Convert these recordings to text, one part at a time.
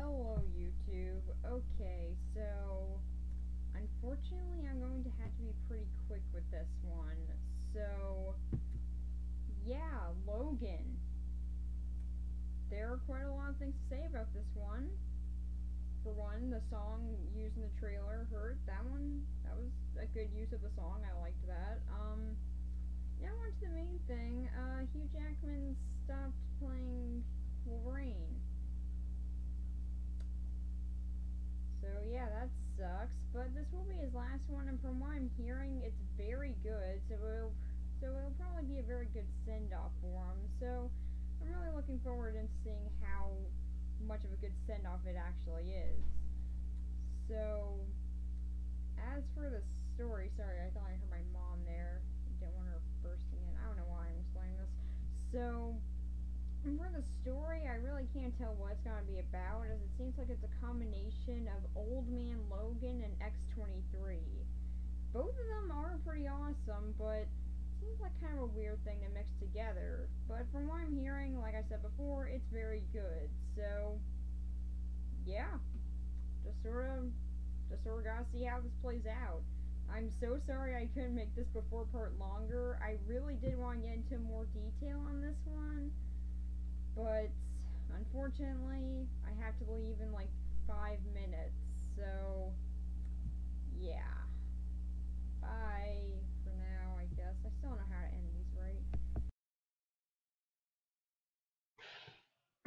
Hello, YouTube. Okay, so unfortunately, I'm going to have to be pretty quick with this one. So, yeah, Logan. There are quite a lot of things to say about this one. For one, the song used in the trailer, Hurt, that was a good use of the song. I liked that. Now on to the main thing. Hugh Jackman stopped playing Wolverine. So yeah, that sucks. But this will be his last one, and from what I'm hearing, it's very good. So it'll probably be a very good send-off for him. So I'm really looking forward to seeing how much of a good send-off it actually is. So as for the story, sorry, I thought I heard my mom there. I didn't want her bursting in. I don't know why I'm explaining this. So for the story, I really can't tell what it's going to be about, as it seems like it's a combination of Old Man Logan and X-23. Both of them are pretty awesome, but it seems like kind of a weird thing to mix together. But from what I'm hearing, like I said before, it's very good. So, yeah, just sort of gotta see how this plays out. I'm so sorry I couldn't make this before part longer. I really did want to get into more detail on this one, but unfortunately, I have to leave in like 5 minutes, so yeah. Bye for now, I guess. I still don't know how to end these right.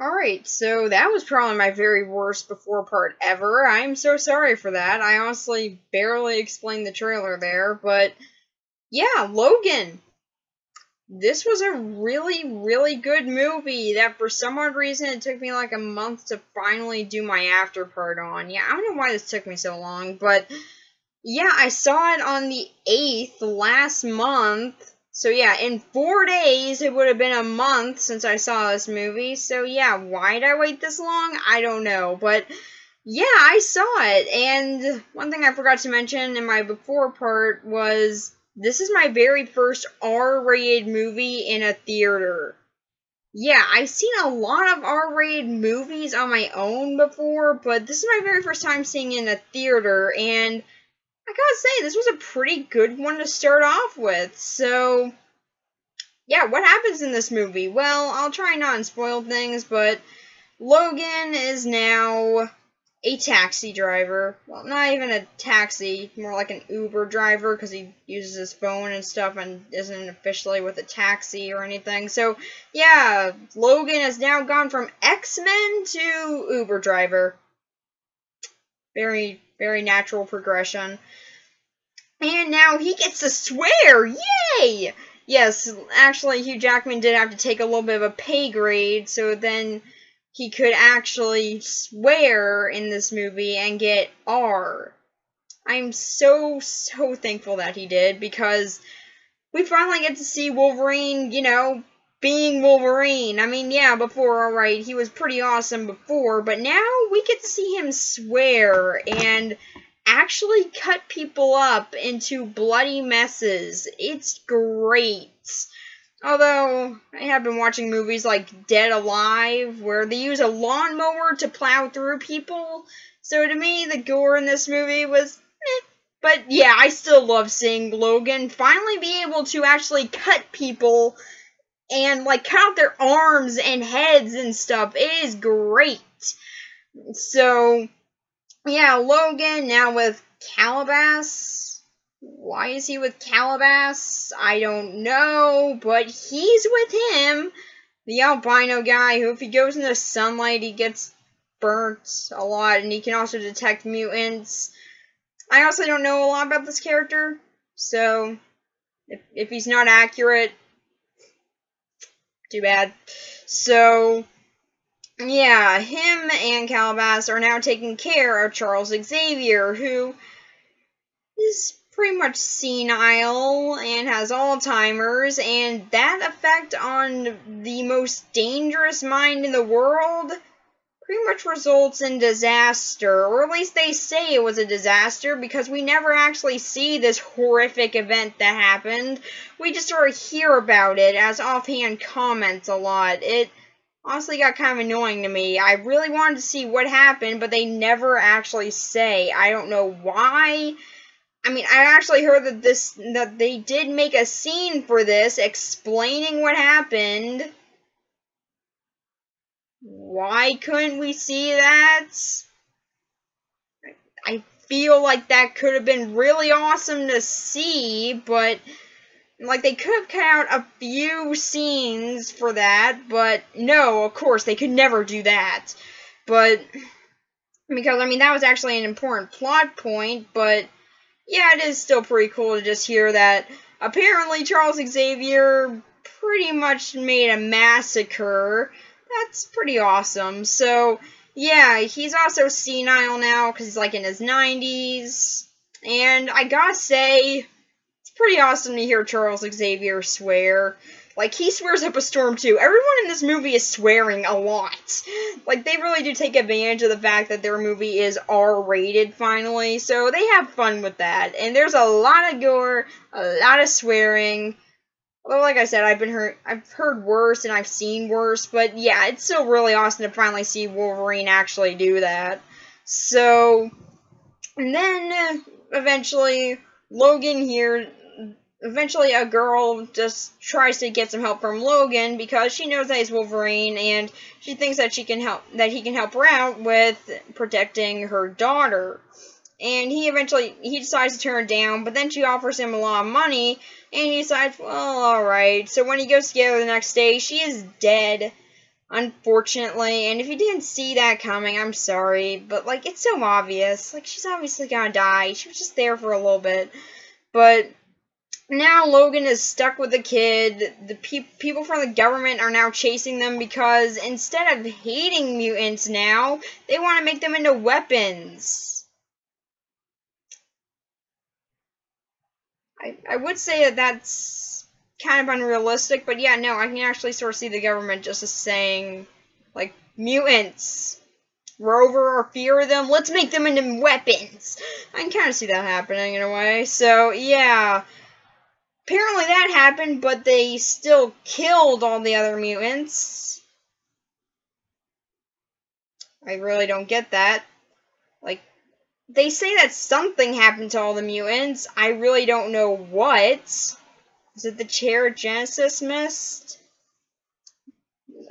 Alright, so that was probably my very worst before part ever. I'm so sorry for that. I honestly barely explained the trailer there, but yeah, Logan. This was a really, really good movie that for some odd reason it took me like a month to finally do my after part on. Yeah, I don't know why this took me so long, but yeah, I saw it on the 8th last month. So yeah, in 4 days it would have been a month since I saw this movie. So yeah, why'd I wait this long? I don't know, but yeah, I saw it. And one thing I forgot to mention in my before part was this is my very first R-rated movie in a theater. Yeah, I've seen a lot of R-rated movies on my own before, but this is my very first time seeing it in a theater, and I gotta say, this was a pretty good one to start off with. So, yeah, what happens in this movie? Well, I'll try not to spoil things, but Logan is now a taxi driver. Well, not even a taxi, more like an Uber driver, because he uses his phone and stuff and isn't officially with a taxi or anything. So, yeah, Logan has now gone from X-Men to Uber driver. Very, very natural progression. And now he gets to swear! Yay! Yes, actually, Hugh Jackman did have to take a little bit of a pay grade, so then he could actually swear in this movie and get R. I'm so thankful that he did, because we finally get to see Wolverine, you know, being Wolverine. I mean, yeah, before, alright, he was pretty awesome before, but now we get to see him swear and actually cut people up into bloody messes. It's great. Although, I have been watching movies like Dead Alive, where they use a lawnmower to plow through people, so to me, the gore in this movie was meh. But yeah, I still love seeing Logan finally be able to actually cut people and, like, cut out their arms and heads and stuff. It is great. So, yeah, Logan now with Calabas. Why is he with Calabas? I don't know, but he's with him, the albino guy, who if he goes in the sunlight, he gets burnt a lot, and he can also detect mutants. I also don't know a lot about this character, so if he's not accurate, too bad. So, yeah, him and Calabas are now taking care of Charles Xavier, who is pretty much senile and has Alzheimer's, and that effect on the most dangerous mind in the world pretty much results in disaster, or at least they say it was a disaster, because we never actually see this horrific event that happened. We just sort of hear about it as offhand comments a lot. honestly got kind of annoying to me. I really wanted to see what happened, but they never actually say. I don't know why. I mean, I actually heard that they did make a scene for this explaining what happened. Why couldn't we see that? I feel like that could have been really awesome to see, but like they could have cut out a few scenes for that, but no, of course they could never do that. But because I mean that was actually an important plot point, but yeah, it is still pretty cool to just hear that apparently Charles Xavier pretty much made a massacre. That's pretty awesome. So, yeah, he's also senile now because he's like in his 90s. And I gotta say, it's pretty awesome to hear Charles Xavier swear. Like, he swears up a storm, too. Everyone in this movie is swearing a lot. Like, they really do take advantage of the fact that their movie is R-rated, finally. So, they have fun with that. And there's a lot of gore, a lot of swearing. Although, like I said, I've heard worse and I've seen worse. But, yeah, it's still really awesome to finally see Wolverine actually do that. So, and then, eventually, Logan here... Eventually, a girl just tries to get some help from Logan because she knows that he's Wolverine, and she thinks that he can help her out with protecting her daughter. And he decides to turn her down, but then she offers him a lot of money, and he decides, well, alright. So when he goes to get her the next day, she is dead, unfortunately. And if you didn't see that coming, I'm sorry, but like it's so obvious. Like she's obviously gonna die. She was just there for a little bit, but. Now Logan is stuck with the kid. The people from the government are now chasing them because instead of hating mutants now, they want to make them into weapons. I would say that that's kind of unrealistic, but yeah, no, I can actually sort of see the government just as saying, like, mutants. We're over our fear of them, let's make them into weapons. I can kind of see that happening in a way, so yeah. Apparently that happened, but they still killed all the other mutants. I really don't get that. Like, they say that something happened to all the mutants. I really don't know what. Is it the chair Genesis missed?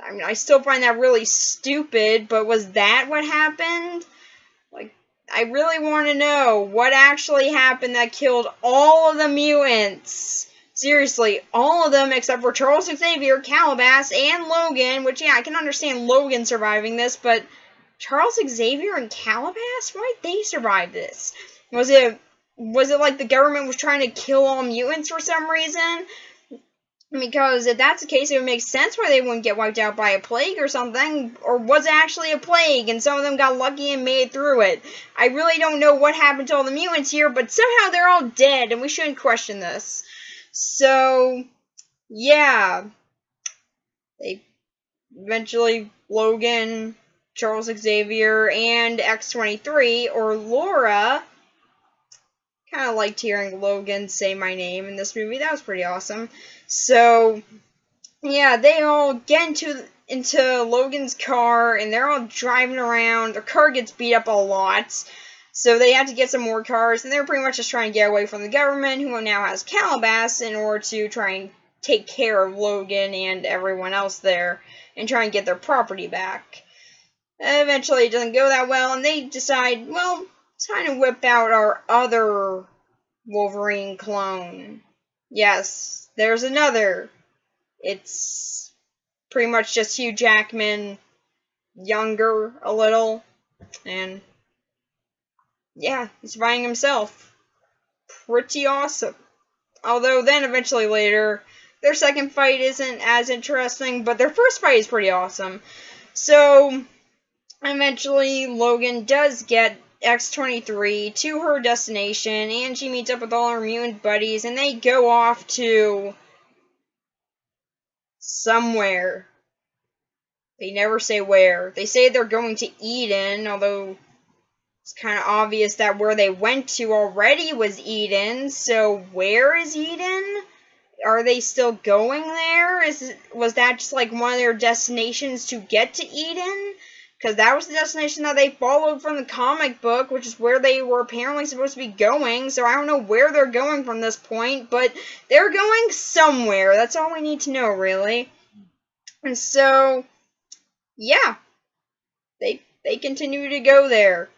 I mean, I still find that really stupid, but was that what happened? Like, I really want to know what actually happened that killed all of the mutants. Seriously, all of them except for Charles Xavier, Calabas, and Logan, which, yeah, I can understand Logan surviving this, but Charles Xavier and Calabas? Why did they survive this? Was it like the government was trying to kill all mutants for some reason? Because if that's the case, it would make sense why they wouldn't get wiped out by a plague or something. Or was it actually a plague and some of them got lucky and made it through it? I really don't know what happened to all the mutants here, but somehow they're all dead and we shouldn't question this. So, yeah. They eventually, Logan, Charles Xavier, and X-23, or Laura, kind of liked hearing Logan say my name in this movie. That was pretty awesome. So, yeah, they all get into Logan's car, and they're all driving around. Their car gets beat up a lot, so they have to get some more cars, and they're pretty much just trying to get away from the government, who now has Calabas, in order to try and take care of Logan and everyone else there, and try and get their property back. Eventually, it doesn't go that well, and they decide, well, it's time to whip out our other Wolverine clone. Yes, there's another. It's pretty much just Hugh Jackman, younger a little, and yeah, he's fighting himself. Pretty awesome. Although then eventually later, their second fight isn't as interesting, but their first fight is pretty awesome. So, eventually Logan does get X-23 to her destination, and she meets up with all her mutant buddies, and they go off to somewhere. They never say where. They say they're going to Eden, although it's kind of obvious that where they went to already was Eden, so where is Eden? are they still going there? Was that just like one of their destinations to get to Eden? Because that was the destination that they followed from the comic book, which is where they were apparently supposed to be going. So I don't know where they're going from this point, but they're going somewhere. That's all we need to know, really. And so, yeah, they continue to go there.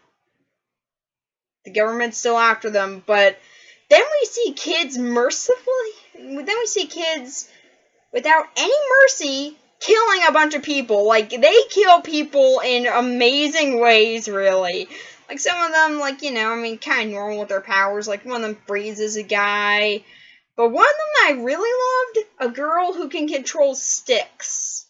The government's still after them, but then we see kids then we see kids without any mercy killing a bunch of people. Like, they kill people in amazing ways, really. Like, some of them, like, you know, I mean, kind of normal with their powers. Like, one of them freezes a guy. But one of them I really loved, a girl who can control sticks.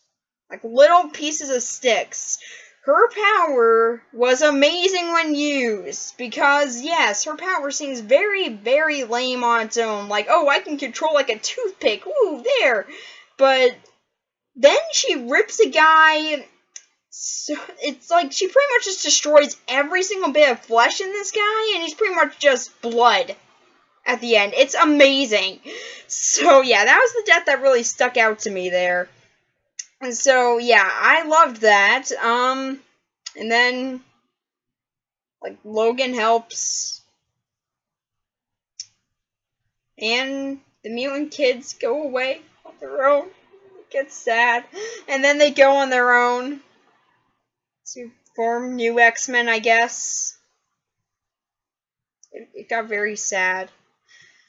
Like, little pieces of sticks. Her power was amazing when used, because, yes, her power seems very, very lame on its own. Like, oh, I can control, like, a toothpick. Ooh, there. But then she rips a guy. So it's like she pretty much just destroys every single bit of flesh in this guy, and he's pretty much just blood at the end. It's amazing. So, yeah, that was the death that really stuck out to me there. And so, yeah, I loved that. And then, like, Logan helps. And the mutant kids go away on their own. It gets sad. And then they go on their own to form new X-Men, I guess. It got very sad.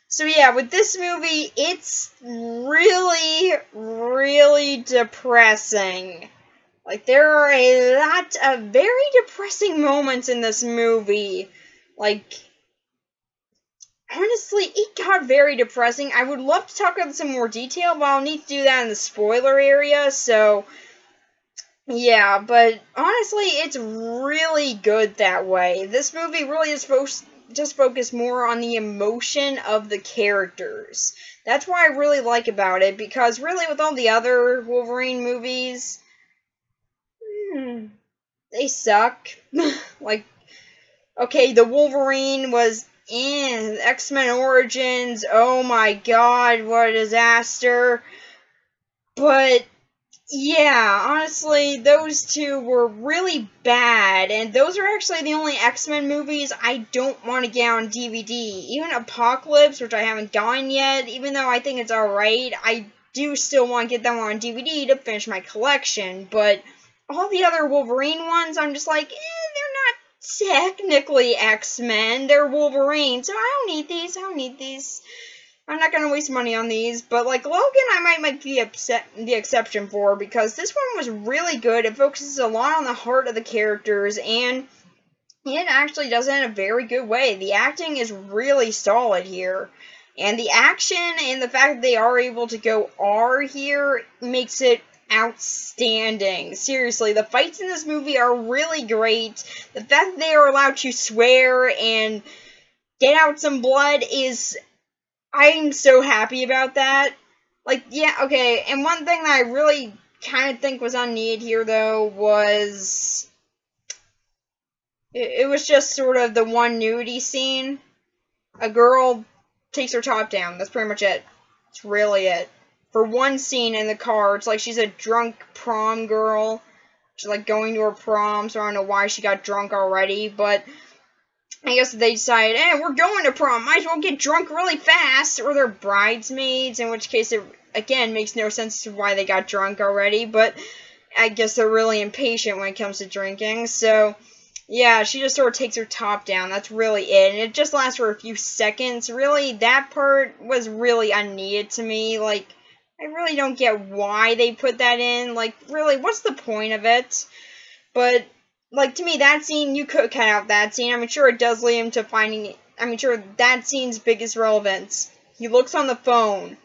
So yeah, with this movie, it's really, really depressing. Like, there are a lot of very depressing moments in this movie. Like, honestly, it got very depressing. I would love to talk about this in more detail, but I'll need to do that in the spoiler area, so yeah, but honestly, it's really good that way. This movie really is supposed just focus more on the emotion of the characters. That's what I really like about it, because really with all the other Wolverine movies, they suck. Like, okay, the Wolverine was in X-Men Origins, oh my god, what a disaster. But yeah, honestly, those two were really bad, and those are actually the only X-Men movies I don't want to get on DVD. Even Apocalypse, which I haven't gotten yet, even though I think it's alright, I do still want to get them on DVD to finish my collection, but all the other Wolverine ones, I'm just like, they're not technically X-Men, they're Wolverine, so I don't need these. I'm not gonna waste money on these, but like Logan, I might make the exception for, because this one was really good. It focuses a lot on the heart of the characters, and it actually does it in a very good way. The acting is really solid here, and the action and the fact that they are able to go R here makes it outstanding. Seriously, the fights in this movie are really great. The fact that they are allowed to swear and get out some blood is... I'm so happy about that. Like, yeah, okay, and one thing that I really kind of think was unneeded here, though, was... It was just sort of the one nudity scene. A girl takes her top down. That's pretty much it. That's really it. For one scene in the car, it's like she's a drunk prom girl. She's, like, going to her prom, so I don't know why she got drunk already, but... I guess they decided, we're going to prom, might as well get drunk really fast, or they're bridesmaids, in which case it, again, makes no sense to why they got drunk already, but I guess they're really impatient when it comes to drinking, so, yeah, she just sort of takes her top down, that's really it, and it just lasts for a few seconds. Really, that part was really unneeded to me. Like, I really don't get why they put that in, like, really, what's the point of it? But... like, to me, that scene, you could cut out that scene. I'm sure it does lead him to finding... I'm sure that scene's biggest relevance. He looks on the phone,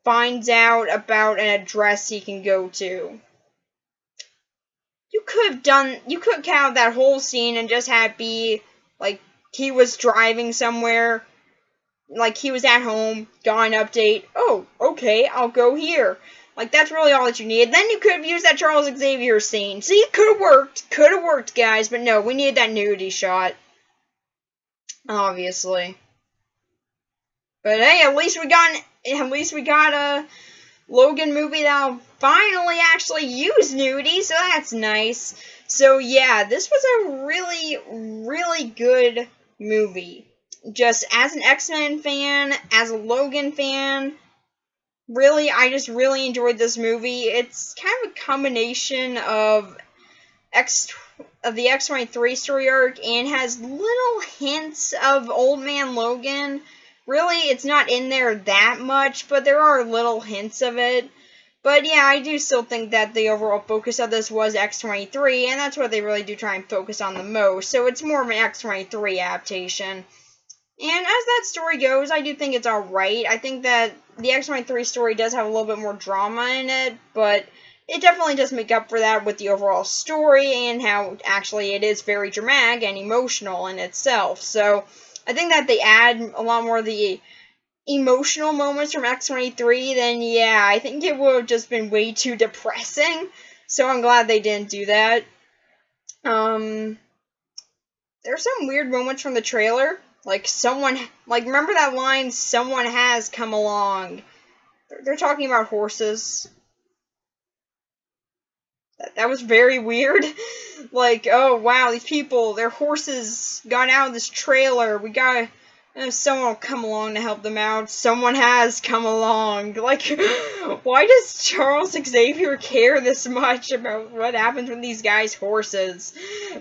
finds out about an address he can go to. You could cut out that whole scene and just have it be, like, he was driving somewhere, like, he was at home, got an update, oh, okay, I'll go here. Like, that's really all that you needed. Then you could have used that Charles Xavier scene. See, it could have worked, guys, but no, we needed that nudity shot. Obviously. But hey, at least we got a Logan movie that'll finally actually use nudity, so that's nice. So yeah, this was a really, really good movie. Just as an X-Men fan, as a Logan fan, really, I just really enjoyed this movie. It's kind of a combination of the X-23 story arc and has little hints of Old Man Logan. Really, it's not in there that much, but there are little hints of it. But yeah, I do still think that the overall focus of this was X-23, and that's what they really do try and focus on the most. So it's more of an X-23 adaptation. And as that story goes, I do think it's alright. I think that the X-23 story does have a little bit more drama in it, but it definitely does make up for that with the overall story and how actually it is very dramatic and emotional in itself. So I think that they add a lot more of the emotional moments from X-23, then yeah, I think it would have just been way too depressing. So I'm glad they didn't do that. There's some weird moments from the trailer. Like, remember that line, "Someone has come along"? They're talking about horses. That was very weird. Like, oh wow, these people, their horses got out of this trailer. We gotta, someone will come along to help them out. Someone has come along. Like, why does Charles Xavier care this much about what happens with these guys' horses?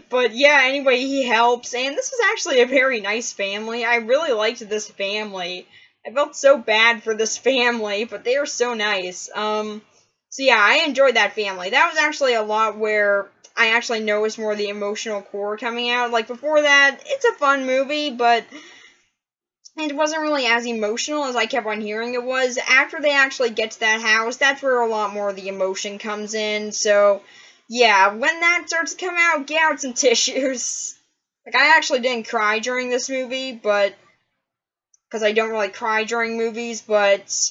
But yeah, anyway, he helps, and this was actually a very nice family. I really liked this family. I felt so bad for this family, but they are so nice. So yeah, I enjoyed that family. That was actually a lot where I actually noticed more of the emotional core coming out. Like, before that, it's a fun movie, but it wasn't really as emotional as I kept on hearing it was. After they actually get to that house, that's where a lot more of the emotion comes in. So, yeah, when that starts to come out, get out some tissues. Like, I actually didn't cry during this movie, but because I don't really cry during movies, but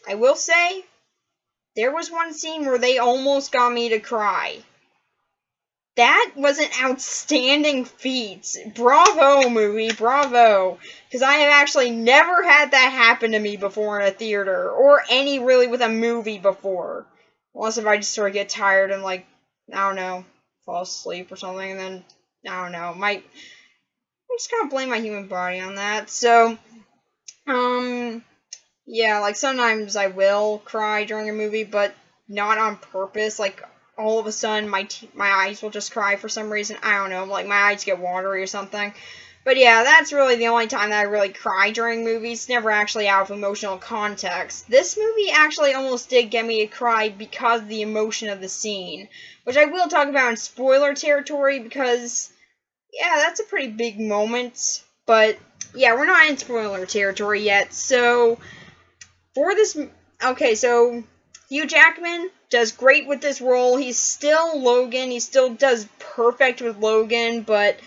I will say, there was one scene where they almost got me to cry. That was an outstanding feat. Bravo, movie, bravo. Because I have actually never had that happen to me before in a theater, or any really with a movie before. Unless if I just sort of get tired and, like, I don't know, fall asleep or something, and then, I don't know, I just kind of blame my human body on that. So, yeah, like, sometimes I will cry during a movie, but not on purpose. Like, all of a sudden, my eyes will just cry for some reason. I don't know, like, my eyes get watery or something. But yeah, that's really the only time that I really cry during movies, never actually out of emotional context. This movie actually almost did get me to cry because of the emotion of the scene, which I will talk about in spoiler territory because, yeah, that's a pretty big moment. But, yeah, we're not in spoiler territory yet, so for this, okay, so Hugh Jackman does great with this role. He's still Logan. He still does perfect with Logan, but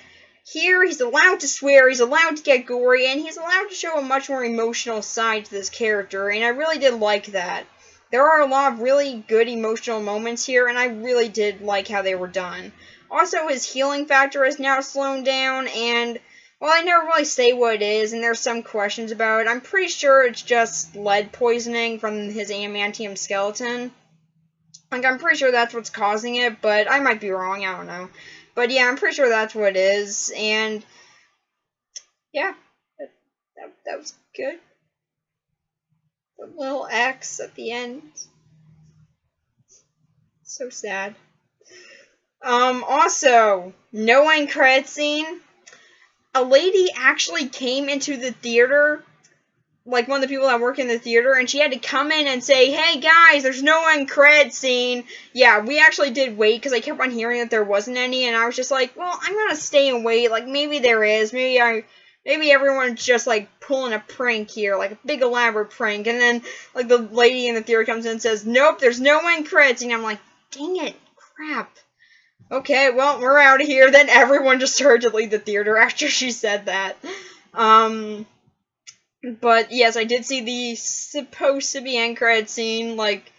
here he's allowed to swear, he's allowed to get gory, and he's allowed to show a much more emotional side to this character, and I really did like that. There are a lot of really good emotional moments here, and I really did like how they were done. Also, his healing factor is now slowed down, and well, I never really say what it is, and there's some questions about it. I'm pretty sure it's just lead poisoning from his adamantium skeleton. Like, I'm pretty sure that's what's causing it, but I might be wrong, I don't know. But yeah, I'm pretty sure that's what it is, and yeah, that was good. The little X at the end. So sad. Also, no end credit scene. A lady actually came into the theater, like one of the people that work in the theater, and she had to come in and say, "Hey guys, there's no end credit scene." Yeah, we actually did wait because I kept on hearing that there wasn't any, and I was just like, well, I'm gonna stay and wait. Like, maybe there is. Maybe everyone's just like pulling a prank here, like a big elaborate prank. And then like the lady in the theater comes in and says, "Nope, there's no end credits." And I'm like, dang it, crap. Okay, well, we're out of here. Then everyone just started to leave the theater after she said that. But yes, I did see the supposed to be end credit scene, like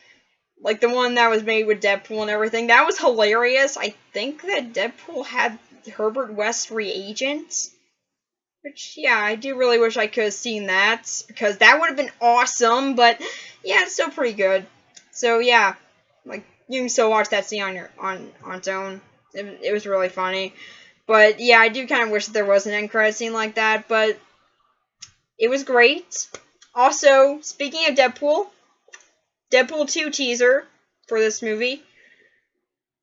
the one that was made with Deadpool and everything. That was hilarious. I think that Deadpool had Herbert West reagents. Which, yeah, I do really wish I could have seen that, because that would have been awesome, but, yeah, it's still pretty good. So, yeah, like, you can still watch that scene on its own. It was really funny. But, yeah, I do kind of wish that there was an end credit scene like that, but it was great. Also, speaking of Deadpool 2 teaser for this movie,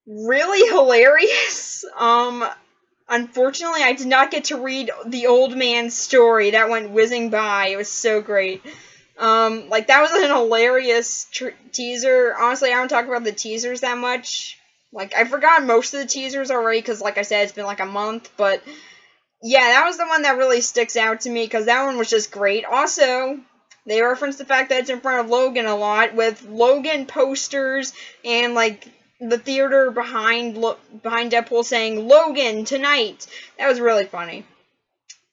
really hilarious. Unfortunately, I did not get to read the old man's story. That went whizzing by. It was so great. Like, that was an hilarious teaser. Honestly, I don't talk about the teasers that much. Like, I forgot most of the teasers already, because, like I said, it's been like a month, but yeah, that was the one that really sticks out to me, because that one was just great. Also, they referenced the fact that it's in front of Logan a lot, with Logan posters and, like, the theater behind Deadpool saying, "Logan, tonight." That was really funny.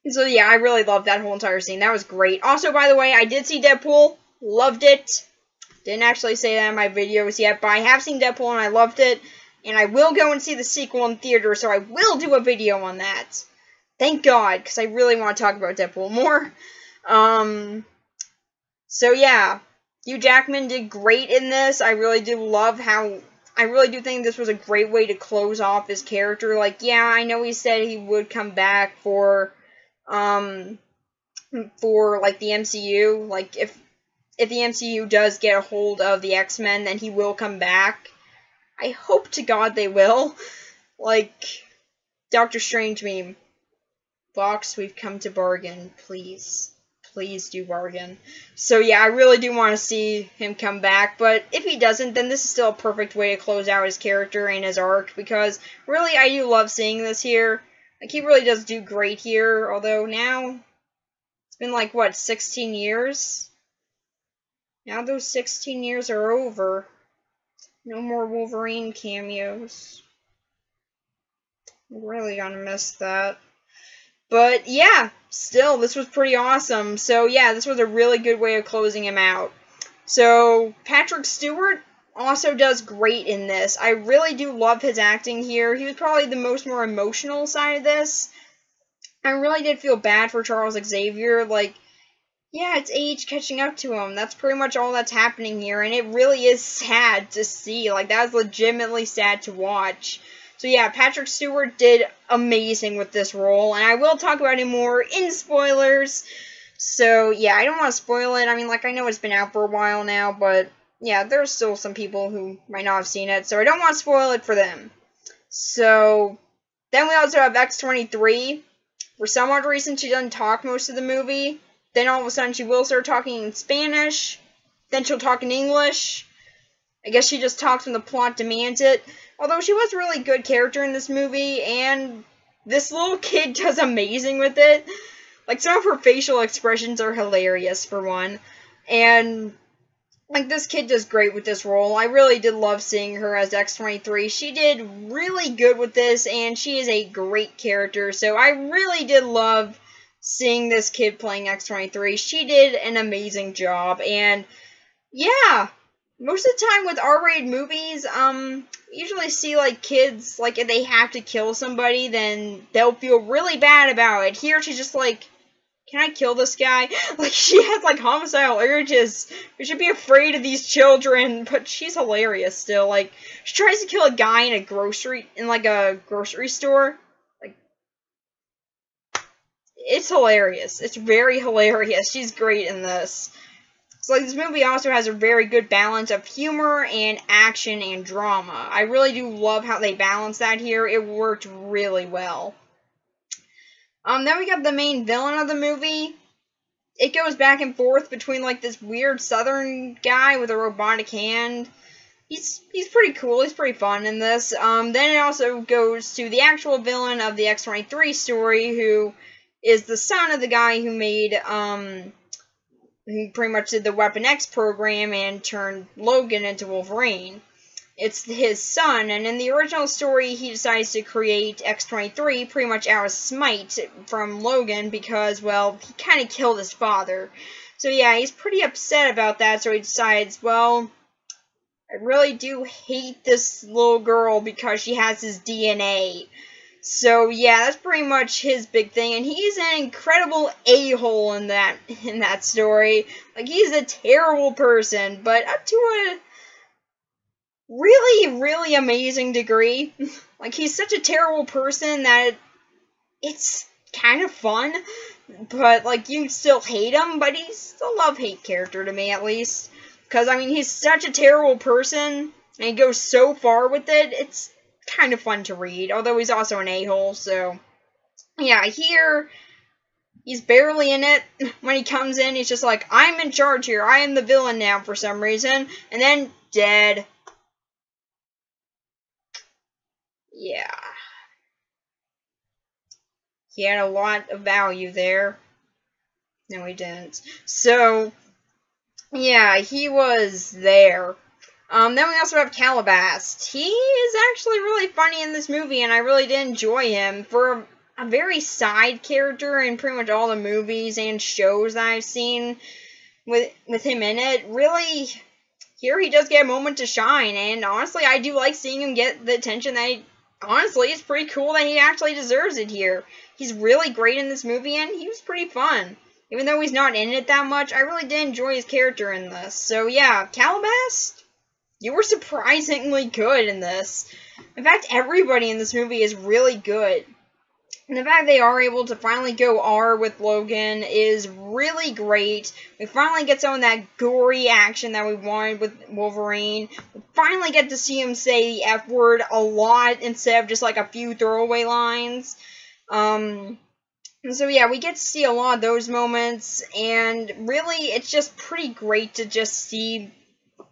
So, yeah, I really loved that whole entire scene. That was great. Also, by the way, I did see Deadpool. Loved it. Didn't actually say that in my videos yet, but I have seen Deadpool and I loved it. And I will go and see the sequel in theater, so I will do a video on that. Thank God, because I really want to talk about Deadpool more. So yeah, Hugh Jackman did great in this. I really do love how, I really do think this was a great way to close off his character. Like, yeah, I know he said he would come back for like, the MCU. Like, if the MCU does get a hold of the X-Men, then he will come back. I hope to God they will. Like, Doctor Strange meme. Fox, we've come to bargain. Please. Please do bargain. So yeah, I really do want to see him come back, but if he doesn't, then this is still a perfect way to close out his character and his arc, because really I do love seeing this here. Like, he really does do great here, although now, it's been like, what, 16 years? Now those 16 years are over. No more Wolverine cameos. I'm really gonna miss that. But yeah, still, this was pretty awesome. So yeah, this was a really good way of closing him out. So Patrick Stewart also does great in this. I really do love his acting here. He was probably the more emotional side of this. I really did feel bad for Charles Xavier. Like, yeah, it's age catching up to him. That's pretty much all that's happening here, and it really is sad to see. Like, that was legitimately sad to watch. So yeah, Patrick Stewart did amazing with this role, and I will talk about it more in spoilers. So yeah, I don't want to spoil it. I mean, like, I know it's been out for a while now, but yeah, there's still some people who might not have seen it, so I don't want to spoil it for them. So then we also have X-23. For some odd reason, she doesn't talk most of the movie. Then all of a sudden, she will start talking in Spanish. Then she'll talk in English. I guess she just talks when the plot demands it. Although she was a really good character in this movie, and this little kid does amazing with it. Like, some of her facial expressions are hilarious, for one. And, like, this kid does great with this role. I really did love seeing her as X-23. She did really good with this, and she is a great character. So I really did love seeing this kid playing X-23. She did an amazing job, and yeah, most of the time with R-rated movies, usually see, like, kids, like, if they have to kill somebody, then they'll feel really bad about it. Here, she's just like, can I kill this guy? Like, she has, like, homicidal urges. We should be afraid of these children, but she's hilarious still. Like, she tries to kill a guy in a grocery store. Like, it's hilarious. It's very hilarious. She's great in this. So, like, this movie also has a very good balance of humor and action and drama. I really do love how they balance that here. It worked really well. Then we got the main villain of the movie. It goes back and forth between, like, this weird southern guy with a robotic hand. He's pretty cool. He's pretty fun in this. Then it also goes to the actual villain of the X-23 story, who is the son of the guy who made, who pretty much did the Weapon X program and turned Logan into Wolverine. It's his son, and in the original story, he decides to create X-23 pretty much out of smite from Logan because, well, he kind of killed his father. So yeah, he's pretty upset about that, so he decides, well, I really do hate this little girl because she has his DNA. So yeah, that's pretty much his big thing, and he's an incredible a-hole in that story. Like, he's a terrible person, but up to a really, really amazing degree. Like, he's such a terrible person that it's kind of fun, but like, you still hate him, but he's a love-hate character to me, at least. Because, I mean, he's such a terrible person, and he goes so far with it, it's kind of fun to read, although he's also an a-hole, so yeah, here, he's barely in it. When he comes in, he's just like, I'm in charge here, I am the villain now for some reason, and then dead. Yeah. He had a lot of value there. No, he didn't. So, yeah, he was there. Then we also have Calabast. He is actually really funny in this movie, and I really did enjoy him. For a very side character in pretty much all the movies and shows that I've seen with him in it, really, here he does get a moment to shine, and honestly, I do like seeing him get the attention that honestly, it's pretty cool that he actually deserves it here. He's really great in this movie, and he was pretty fun. Even though he's not in it that much, I really did enjoy his character in this. So yeah, Calabast, you were surprisingly good in this. In fact, everybody in this movie is really good. And the fact they are able to finally go R with Logan is really great. We finally get some of that gory action that we wanted with Wolverine. We finally get to see him say the F word a lot instead of just like a few throwaway lines. And so yeah, we get to see a lot of those moments, and really, it's just pretty great to just see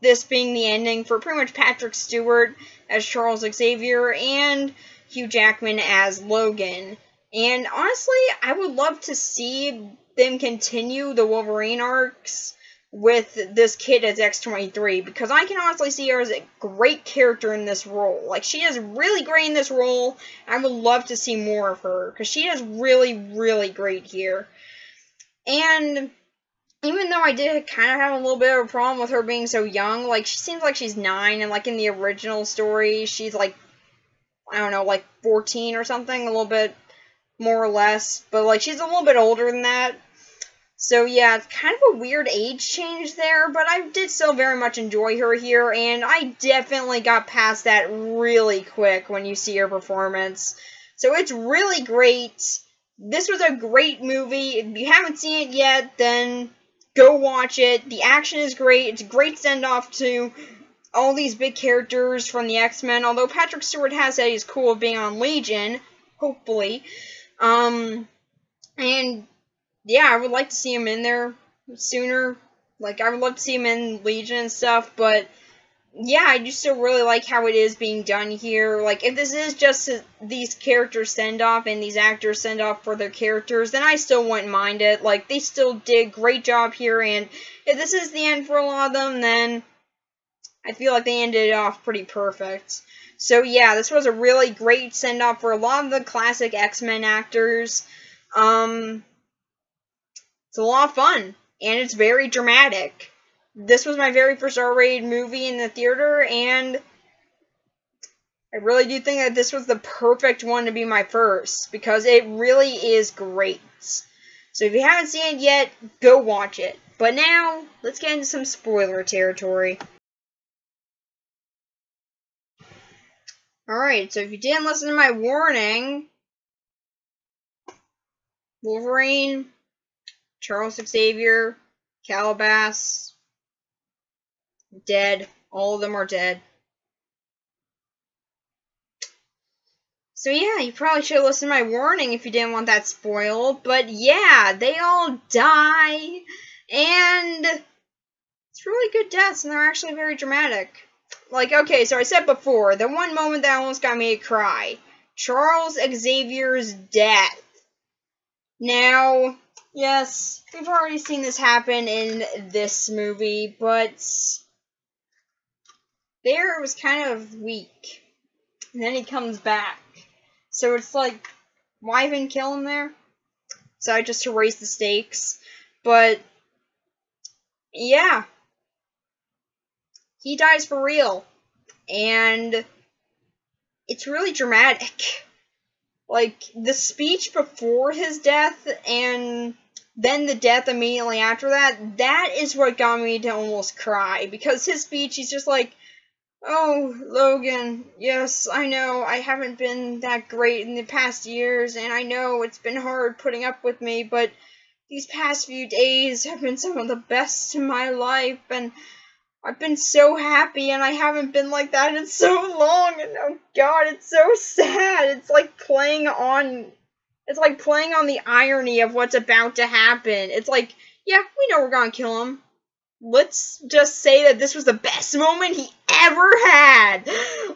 this being the ending for pretty much Patrick Stewart as Charles Xavier and Hugh Jackman as Logan. And honestly, I would love to see them continue the Wolverine arcs with this kid as X-23, because I can honestly see her as a great character in this role. Like, she is really great in this role, and I would love to see more of her, because she is really, really great here. And even though I did kind of have a little bit of a problem with her being so young, like, she seems like she's 9, and like in the original story, she's like, I don't know, like 14 or something, a little bit more or less, but like, she's a little bit older than that. So yeah, it's kind of a weird age change there, but I did still very much enjoy her here, and I definitely got past that really quick when you see her performance. So it's really great. This was a great movie. If you haven't seen it yet, then go watch it. The action is great. It's a great send-off to all these big characters from the X-Men, although Patrick Stewart has said he's cool with being on Legion, hopefully. And yeah, I would like to see him in there sooner. Like, I would love to see him in Legion and stuff, but yeah, I just still really like how it is being done here. Like, if this is just these characters send-off and these actors send-off for their characters, then I still wouldn't mind it. Like, they still did a great job here, and if this is the end for a lot of them, then I feel like they ended it off pretty perfect. So yeah, this was a really great send-off for a lot of the classic X-Men actors. It's a lot of fun, and it's very dramatic. This was my very first R-rated movie in the theater, and I really do think that this was the perfect one to be my first, because it really is great. So if you haven't seen it yet, go watch it. But now, let's get into some spoiler territory. Alright, so if you didn't listen to my warning, Wolverine, Charles Xavier, Calabas, dead. All of them are dead. So yeah, you probably should have listened to my warning if you didn't want that spoiled. But yeah, they all die. And it's really good deaths, and they're actually very dramatic. Like, okay, so I said before, the one moment that almost got me to cry. Charles Xavier's death. Now, yes, we've already seen this happen in this movie, but there it was kind of weak. And then he comes back. So it's like, why even kill him there? So I just to raise the stakes. But, yeah. He dies for real. And it's really dramatic. like, the speech before his death and then the death immediately after that, that is what got me to almost cry. Because his speech, he's just like, oh, Logan, yes, I know I haven't been that great in the past years, and I know it's been hard putting up with me, but these past few days have been some of the best in my life, and I've been so happy, and I haven't been like that in so long, and oh god, it's so sad. It's like playing on the irony of what's about to happen. It's like, yeah, we know we're gonna kill him. Let's just say that this was the best moment he ever had.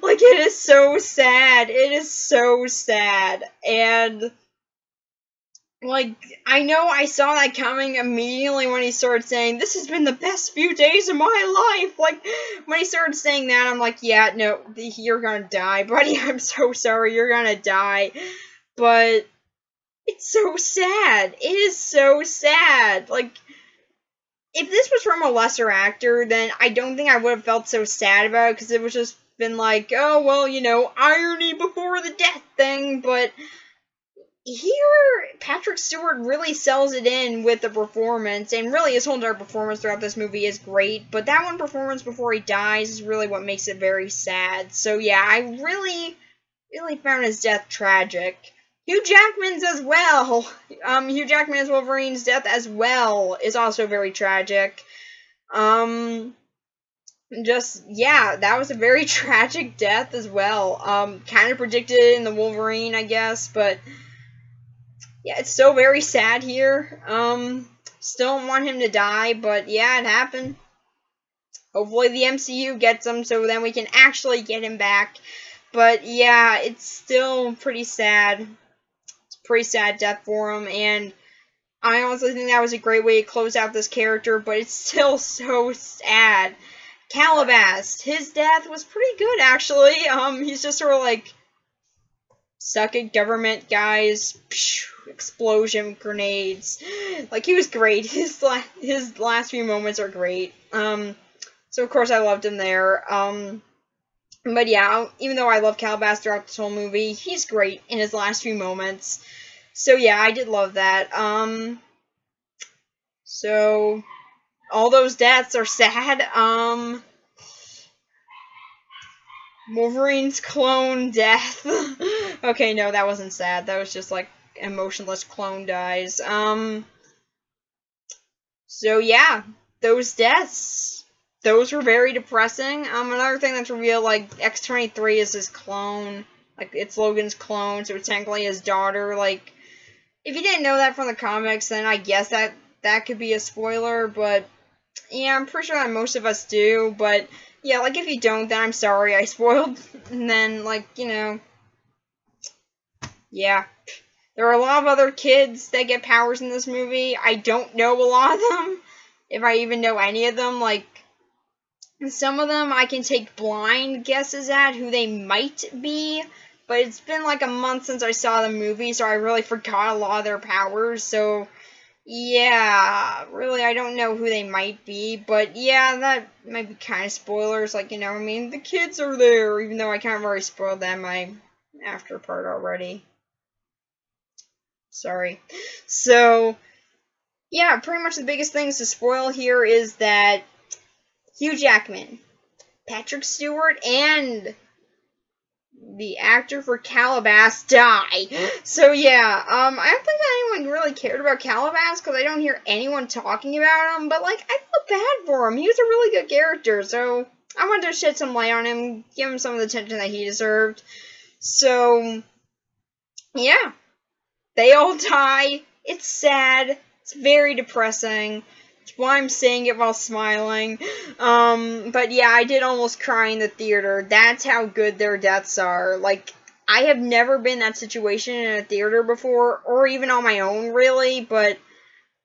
Like, it is so sad. It is so sad. And, like, I know I saw that coming immediately when he started saying, this has been the best few days of my life. Like, when he started saying that, I'm like, yeah, no, you're gonna die, buddy. I'm so sorry, you're gonna die. But it's so sad. It is so sad. Like, if this was from a lesser actor, then I don't think I would have felt so sad about it, because it was just been like, oh, well, you know, irony before the death thing, but here, Patrick Stewart really sells it in with the performance, and really his whole entire performance throughout this movie is great, but that one performance before he dies is really what makes it very sad. So yeah, I really, really found his death tragic. Hugh Jackman's as well. Hugh Jackman as Wolverine's death as well is also very tragic. Just, yeah, that was a very tragic death as well. Kind of predicted in the Wolverine, I guess, but yeah, it's still very sad here. Still don't want him to die, but yeah, it happened. Hopefully the MCU gets him so then we can actually get him back. But yeah, it's still pretty sad. Pretty sad death for him, and I honestly think that was a great way to close out this character, but it's still so sad. Calabas, his death was pretty good, actually. He's just sort of like, suck it, government guys, explosion grenades. Like, he was great. His last few moments are great. So of course I loved him there. But yeah, even though I love Calabas throughout this whole movie, he's great in his last few moments. So yeah, I did love that. So all those deaths are sad. Wolverine's clone death. Okay, no, that wasn't sad. That was just like emotionless clone dies. So yeah, those deaths. Those were very depressing. Another thing that's revealed, like, X-23 is his clone. Like, it's Logan's clone, so it's technically his daughter. Like, if you didn't know that from the comics, then I guess that could be a spoiler, but yeah, I'm pretty sure that most of us do, but yeah, like, if you don't, then I'm sorry, I spoiled. And then, like, you know, yeah. There are a lot of other kids that get powers in this movie. I don't know a lot of them, if I even know any of them. Like, some of them I can take blind guesses at who they might be, but it's been like a month since I saw the movie, so I really forgot a lot of their powers, so yeah, really I don't know who they might be, but yeah, that might be kind of spoilers, like, you know, I mean, the kids are there, even though I kind of already spoiled that in my after part already. Sorry. So, yeah, pretty much the biggest things to spoil here is that Hugh Jackman, Patrick Stewart, and the actor for Calabas die. So yeah, I don't think that anyone really cared about Calabas, because I don't hear anyone talking about him, but like, I felt bad for him. He was a really good character, so I wanted to shed some light on him, give him some of the attention that he deserved. So, yeah, they all die. It's sad. It's very depressing. That's why I'm saying it while smiling. But yeah, I did almost cry in the theater. That's how good their deaths are. Like, I have never been in that situation in a theater before, or even on my own, really, but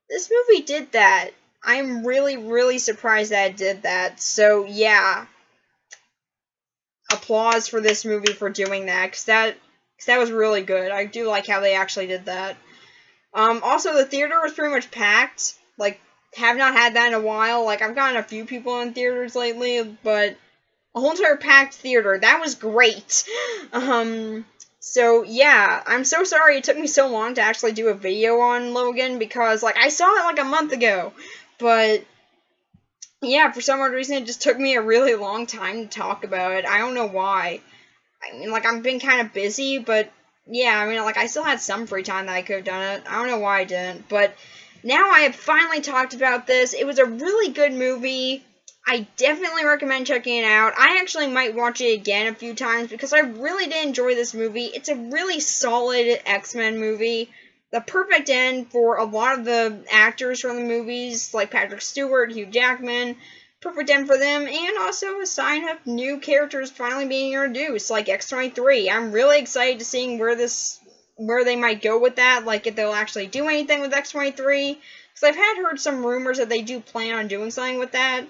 this movie did that. I'm really, really surprised that it did that. So, yeah. Applause for this movie for doing that, because that was really good. I do like how they actually did that. Also, the theater was pretty much packed. Like, have not had that in a while. Like, I've gotten a few people in theaters lately, but a whole entire packed theater. That was great. So, yeah, I'm so sorry it took me so long to actually do a video on Logan, because, like, I saw it, like, a month ago, but, yeah, for some odd reason, it just took me a really long time to talk about it. I don't know why. I mean, like, I've been kind of busy, but, yeah, I mean, like, I still had some free time that I could have done it. I don't know why I didn't, but now I have finally talked about this. It was a really good movie. I definitely recommend checking it out. I actually might watch it again a few times because I really did enjoy this movie. It's a really solid X-Men movie. The perfect end for a lot of the actors from the movies, like Patrick Stewart, Hugh Jackman. Perfect end for them, and also a sign of new characters finally being introduced, like X-23. I'm really excited to seeing where they might go with that, like if they'll actually do anything with X-23, because I've heard some rumors that they do plan on doing something with that.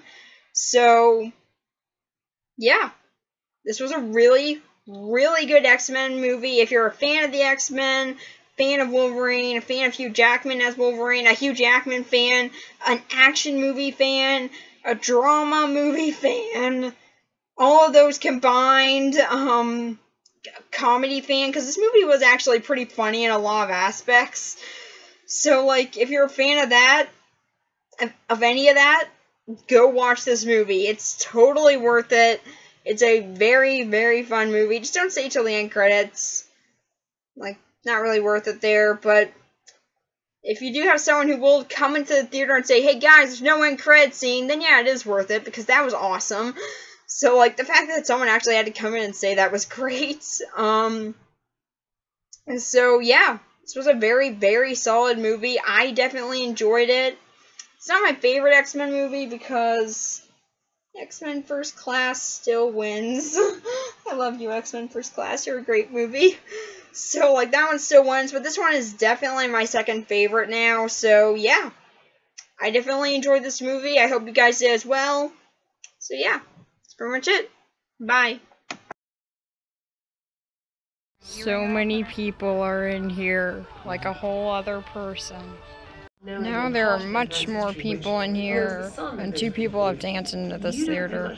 So, yeah, this was a really, really good X-Men movie. If you're a fan of the X-Men, fan of Wolverine, a fan of Hugh Jackman as Wolverine, a Hugh Jackman fan, an action movie fan, a drama movie fan, all of those combined, comedy fan, because this movie was actually pretty funny in a lot of aspects. So, like, if you're a fan of that, of any of that, go watch this movie. It's totally worth it. It's a very, very fun movie. Just don't stay till the end credits. Like, not really worth it there, but if you do have someone who will come into the theater and say, hey guys, there's no end credit scene, then yeah, it is worth it, because that was awesome. So, like, the fact that someone actually had to come in and say that was great. And so, yeah, this was a very, very solid movie. I definitely enjoyed it. It's not my favorite X-Men movie because X-Men First Class still wins. I love you, X-Men First Class. You're a great movie. So, like, that one still wins, but this one is definitely my second favorite now. So, yeah, I definitely enjoyed this movie. I hope you guys did as well. So, yeah, that's pretty much it. Bye. So many people are in here, like a whole other person. Now there are much more people in here, and 2 people have danced into this theater.